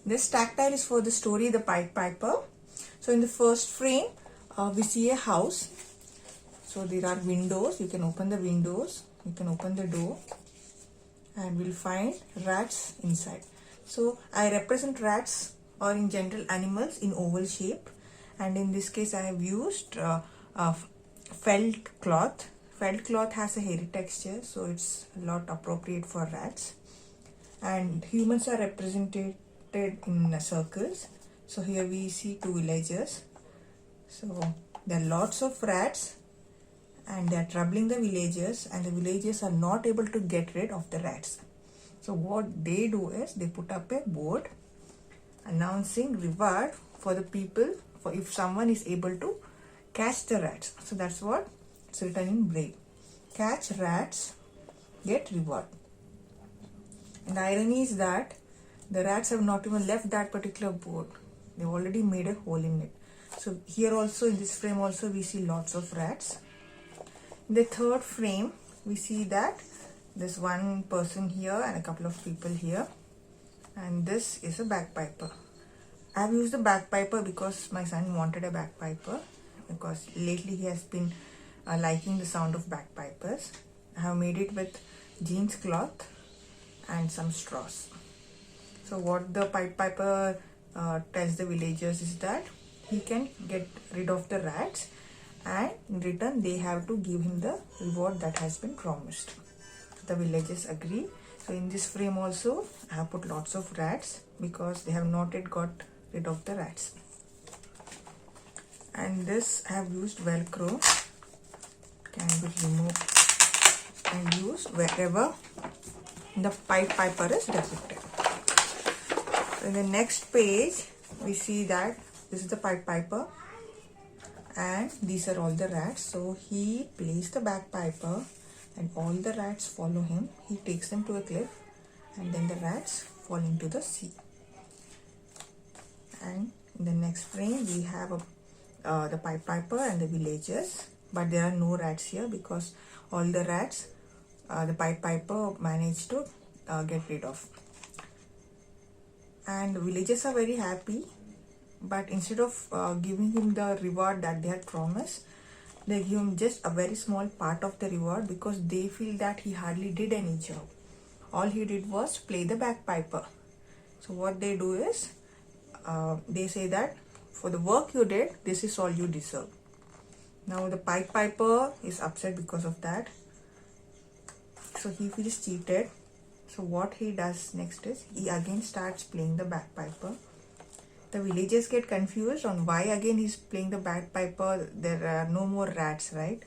This tactile is for the story The Pied Piper. So in the first frame, we see a house. So there are windows. You can open the windows. You can open the door. And we'll find rats inside. So I represent rats or in general animals in oval shape. And in this case, I have used felt cloth. Felt cloth has a hairy texture, so it's a lot appropriate for rats. And humans are represented in circles. So here we see two villagers. So there are lots of rats and they are troubling the villagers, and the villagers are not able to get rid of the rats. So what they do is they put up a board announcing reward for the people for if someone is able to catch the rats. So that's what it's written in Braille. Catch rats, get reward. And the irony is that the rats have not even left that particular board. They've already made a hole in it. So here also, in this frame also, we see lots of rats. In the third frame, we see that there's one person here and a couple of people here. And this is a bagpiper. I have used the bagpiper because my son wanted a bagpiper, because lately he has been liking the sound of bagpipers. I have made it with jeans cloth and some straws. So what the Pied Piper tells the villagers is that he can get rid of the rats, and in return they have to give him the reward that has been promised. The villagers agree. So in this frame also I have put lots of rats because they have not yet got rid of the rats. And this I have used Velcro, can be removed and used wherever the Pied Piper is depicted. In the next page we see that this is the Pied Piper and these are all the rats. So he plays the bagpiper and all the rats follow him. He takes them to a cliff and then the rats fall into the sea. And in the next frame we have the Pied Piper and the villagers, but there are no rats here because all the rats the Pied Piper managed to get rid of. And the villagers are very happy, but instead of giving him the reward that they had promised, they give him just a very small part of the reward because they feel that he hardly did any job. All he did was play the bagpiper. So what they do is they say that for the work you did, this is all you deserve. Now the Pied Piper is upset because of that. So he feels cheated. So what he does next is he again starts playing the bagpiper. The villagers get confused on why again he's playing the bagpiper. There are no more rats, right?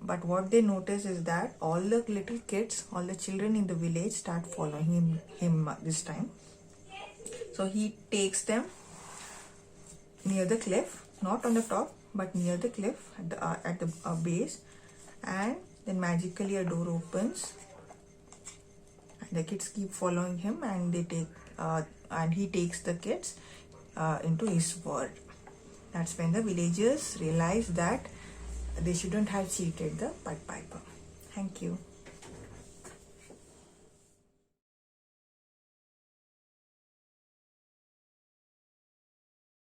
But what they notice is that all the little kids, all the children in the village start following him this time. So he takes them near the cliff, not on the top, but near the cliff at the base, and then magically a door opens. The kids keep following him, and he takes the kids into his world. That's when the villagers realize that they shouldn't have cheated the Pied Piper. Thank you.